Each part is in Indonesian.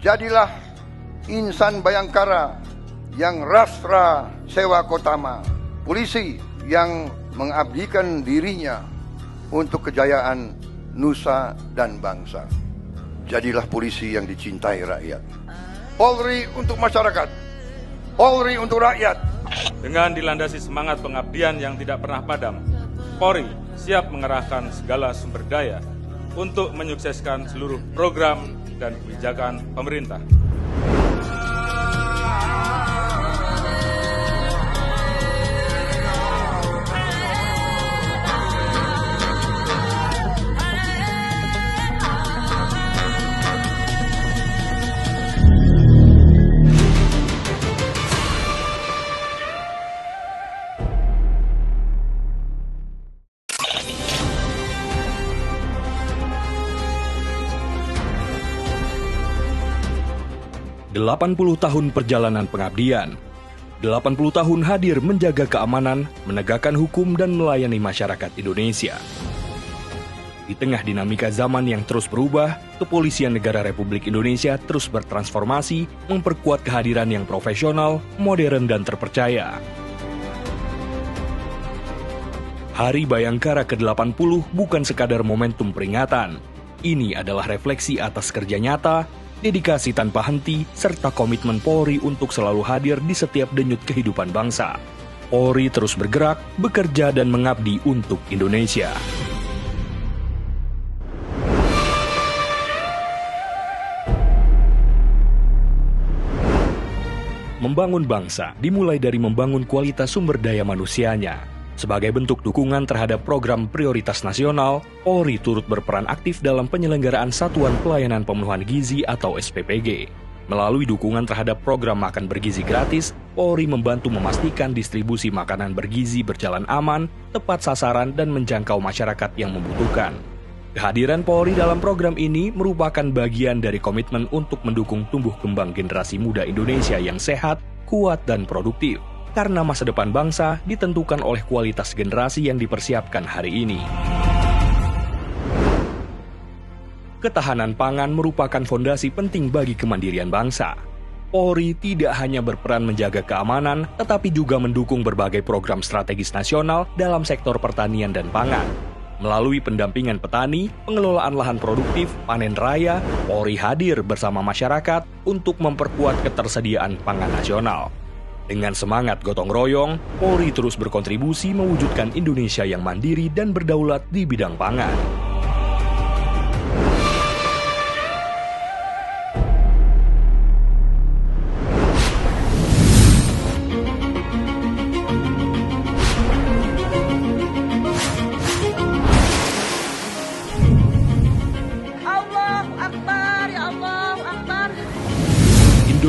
Jadilah insan Bayangkara yang rastra sewa kotama, polisi yang mengabdikan dirinya untuk kejayaan nusa dan bangsa. Jadilah polisi yang dicintai rakyat. Polri untuk masyarakat, Polri untuk rakyat. Dengan dilandasi semangat pengabdian yang tidak pernah padam, Polri siap mengerahkan segala sumber daya untuk menyukseskan seluruh program dan kebijakan pemerintah. Delapan 80 tahun perjalanan pengabdian, 80 tahun hadir menjaga keamanan, menegakkan hukum dan melayani masyarakat Indonesia. Di tengah dinamika zaman yang terus berubah, Kepolisian Negara Republik Indonesia terus bertransformasi, memperkuat kehadiran yang profesional, modern dan terpercaya. Hari Bayangkara ke-80 bukan sekadar momentum peringatan. Ini adalah refleksi atas kerja nyata, dedikasi tanpa henti, serta komitmen Polri untuk selalu hadir di setiap denyut kehidupan bangsa. Polri terus bergerak, bekerja dan mengabdi untuk Indonesia. Membangun bangsa dimulai dari membangun kualitas sumber daya manusianya. Sebagai bentuk dukungan terhadap program prioritas nasional, Polri turut berperan aktif dalam penyelenggaraan Satuan Pelayanan Pemenuhan Gizi atau SPPG. Melalui dukungan terhadap program makan bergizi gratis, Polri membantu memastikan distribusi makanan bergizi berjalan aman, tepat sasaran, dan menjangkau masyarakat yang membutuhkan. Kehadiran Polri dalam program ini merupakan bagian dari komitmen untuk mendukung tumbuh kembang generasi muda Indonesia yang sehat, kuat, dan produktif. Karena masa depan bangsa ditentukan oleh kualitas generasi yang dipersiapkan hari ini. Ketahanan pangan merupakan fondasi penting bagi kemandirian bangsa. Polri tidak hanya berperan menjaga keamanan, tetapi juga mendukung berbagai program strategis nasional dalam sektor pertanian dan pangan. Melalui pendampingan petani, pengelolaan lahan produktif, panen raya, Polri hadir bersama masyarakat untuk memperkuat ketersediaan pangan nasional. Dengan semangat gotong royong, Polri terus berkontribusi mewujudkan Indonesia yang mandiri dan berdaulat di bidang pangan.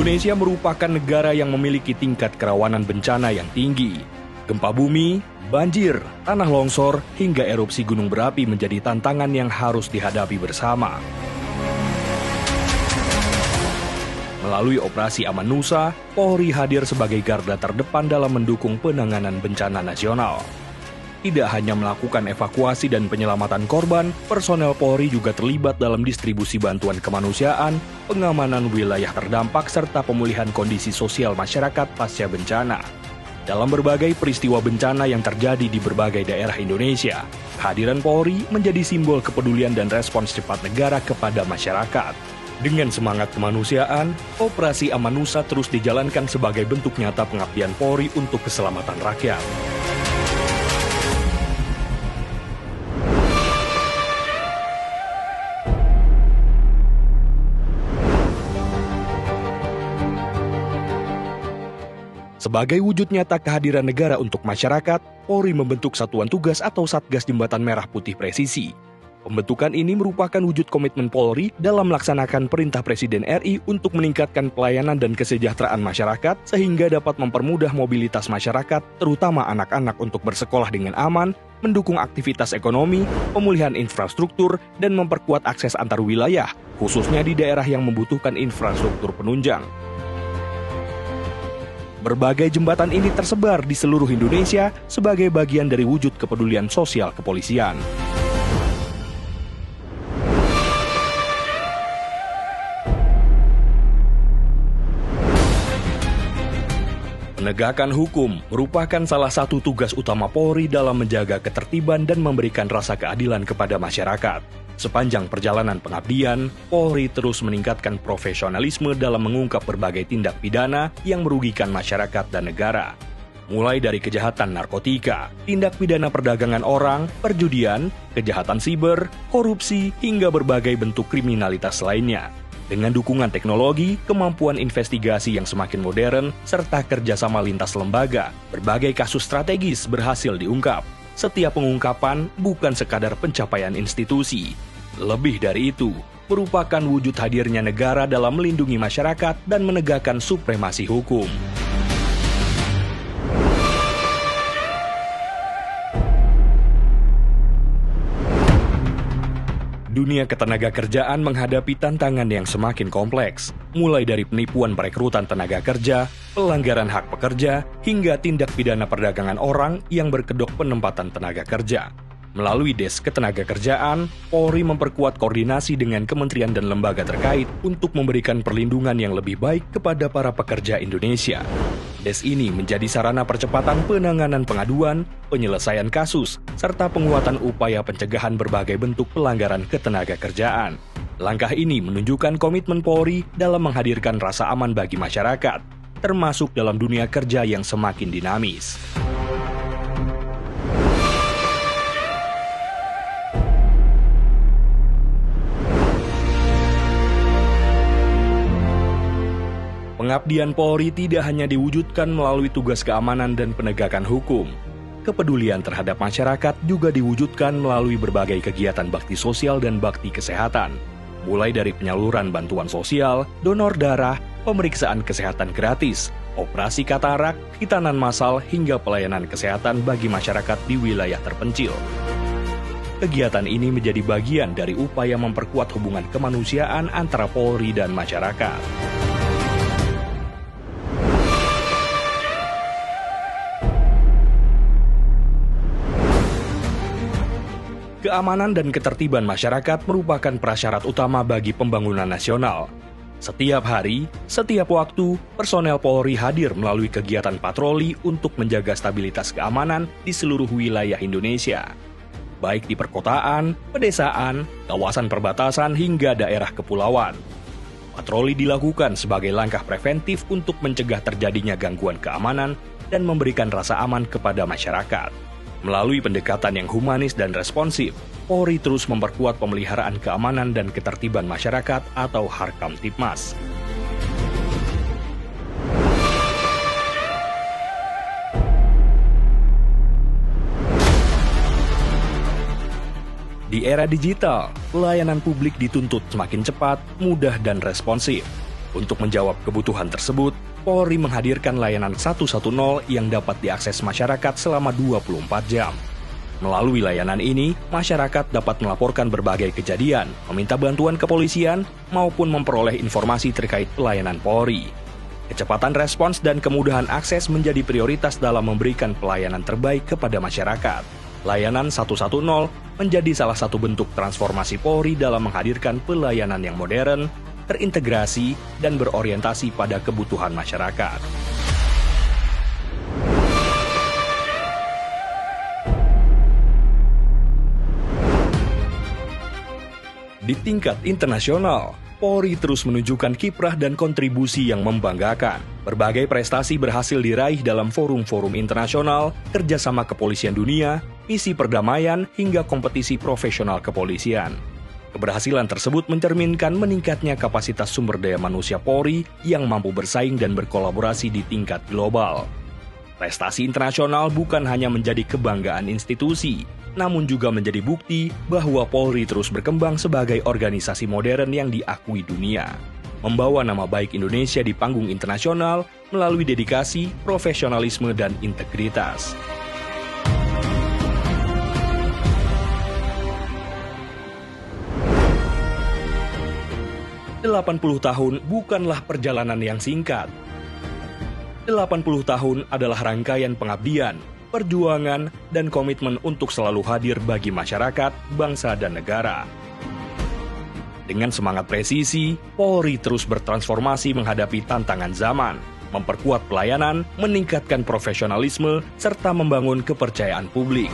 Indonesia merupakan negara yang memiliki tingkat kerawanan bencana yang tinggi. Gempa bumi, banjir, tanah longsor, hingga erupsi gunung berapi menjadi tantangan yang harus dihadapi bersama. Melalui operasi Aman Nusa, Polri hadir sebagai garda terdepan dalam mendukung penanganan bencana nasional. Tidak hanya melakukan evakuasi dan penyelamatan korban, personel Polri juga terlibat dalam distribusi bantuan kemanusiaan, pengamanan wilayah terdampak, serta pemulihan kondisi sosial masyarakat pasca bencana. Dalam berbagai peristiwa bencana yang terjadi di berbagai daerah Indonesia, kehadiran Polri menjadi simbol kepedulian dan respons cepat negara kepada masyarakat. Dengan semangat kemanusiaan, Operasi Aman Nusa terus dijalankan sebagai bentuk nyata pengabdian Polri untuk keselamatan rakyat. Sebagai wujud nyata kehadiran negara untuk masyarakat, Polri membentuk Satuan Tugas atau Satgas Jembatan Merah Putih Presisi. Pembentukan ini merupakan wujud komitmen Polri dalam melaksanakan perintah Presiden RI untuk meningkatkan pelayanan dan kesejahteraan masyarakat sehingga dapat mempermudah mobilitas masyarakat, terutama anak-anak untuk bersekolah dengan aman, mendukung aktivitas ekonomi, pemulihan infrastruktur, dan memperkuat akses antar wilayah, khususnya di daerah yang membutuhkan infrastruktur penunjang. Berbagai jembatan ini tersebar di seluruh Indonesia sebagai bagian dari wujud kepedulian sosial kepolisian. Penegakan hukum merupakan salah satu tugas utama Polri dalam menjaga ketertiban dan memberikan rasa keadilan kepada masyarakat. Sepanjang perjalanan pengabdian, Polri terus meningkatkan profesionalisme dalam mengungkap berbagai tindak pidana yang merugikan masyarakat dan negara. Mulai dari kejahatan narkotika, tindak pidana perdagangan orang, perjudian, kejahatan siber, korupsi, hingga berbagai bentuk kriminalitas lainnya. Dengan dukungan teknologi, kemampuan investigasi yang semakin modern, serta kerjasama lintas lembaga, berbagai kasus strategis berhasil diungkap. Setiap pengungkapan bukan sekadar pencapaian institusi. Lebih dari itu, merupakan wujud hadirnya negara dalam melindungi masyarakat dan menegakkan supremasi hukum. Dunia ketenagakerjaan menghadapi tantangan yang semakin kompleks, mulai dari penipuan perekrutan tenaga kerja, pelanggaran hak pekerja, hingga tindak pidana perdagangan orang yang berkedok penempatan tenaga kerja. Melalui Des Ketenagakerjaan, Polri memperkuat koordinasi dengan kementerian dan lembaga terkait untuk memberikan perlindungan yang lebih baik kepada para pekerja Indonesia. Des ini menjadi sarana percepatan penanganan pengaduan, penyelesaian kasus, serta penguatan upaya pencegahan berbagai bentuk pelanggaran ketenagakerjaan. Langkah ini menunjukkan komitmen Polri dalam menghadirkan rasa aman bagi masyarakat, termasuk dalam dunia kerja yang semakin dinamis. Pengabdian Polri tidak hanya diwujudkan melalui tugas keamanan dan penegakan hukum. Kepedulian terhadap masyarakat juga diwujudkan melalui berbagai kegiatan bakti sosial dan bakti kesehatan. Mulai dari penyaluran bantuan sosial, donor darah, pemeriksaan kesehatan gratis, operasi katarak, hitanan massal, hingga pelayanan kesehatan bagi masyarakat di wilayah terpencil. Kegiatan ini menjadi bagian dari upaya memperkuat hubungan kemanusiaan antara Polri dan masyarakat. Keamanan dan ketertiban masyarakat merupakan prasyarat utama bagi pembangunan nasional. Setiap hari, setiap waktu, personel Polri hadir melalui kegiatan patroli untuk menjaga stabilitas keamanan di seluruh wilayah Indonesia. Baik di perkotaan, pedesaan, kawasan perbatasan, hingga daerah kepulauan. Patroli dilakukan sebagai langkah preventif untuk mencegah terjadinya gangguan keamanan dan memberikan rasa aman kepada masyarakat. Melalui pendekatan yang humanis dan responsif, Polri terus memperkuat pemeliharaan keamanan dan ketertiban masyarakat atau Harkamtipmas. Di era digital, pelayanan publik dituntut semakin cepat, mudah, dan responsif. Untuk menjawab kebutuhan tersebut, Polri menghadirkan layanan 110 yang dapat diakses masyarakat selama 24 jam. Melalui layanan ini, masyarakat dapat melaporkan berbagai kejadian, meminta bantuan kepolisian, maupun memperoleh informasi terkait pelayanan Polri. Kecepatan respons dan kemudahan akses menjadi prioritas dalam memberikan pelayanan terbaik kepada masyarakat. Layanan 110 menjadi salah satu bentuk transformasi Polri dalam menghadirkan pelayanan yang modern, terintegrasi, dan berorientasi pada kebutuhan masyarakat. Di tingkat internasional, Polri terus menunjukkan kiprah dan kontribusi yang membanggakan. Berbagai prestasi berhasil diraih dalam forum-forum internasional, kerjasama kepolisian dunia, misi perdamaian, hingga kompetisi profesional kepolisian. Keberhasilan tersebut mencerminkan meningkatnya kapasitas sumber daya manusia Polri yang mampu bersaing dan berkolaborasi di tingkat global. Prestasi internasional bukan hanya menjadi kebanggaan institusi, namun juga menjadi bukti bahwa Polri terus berkembang sebagai organisasi modern yang diakui dunia. Membawa nama baik Indonesia di panggung internasional melalui dedikasi, profesionalisme, dan integritas. 80 tahun bukanlah perjalanan yang singkat. 80 tahun adalah rangkaian pengabdian, perjuangan, dan komitmen untuk selalu hadir bagi masyarakat, bangsa, dan negara. Dengan semangat presisi, Polri terus bertransformasi menghadapi tantangan zaman. memperkuat pelayanan, meningkatkan profesionalisme, serta membangun kepercayaan publik.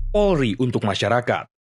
Polri untuk masyarakat.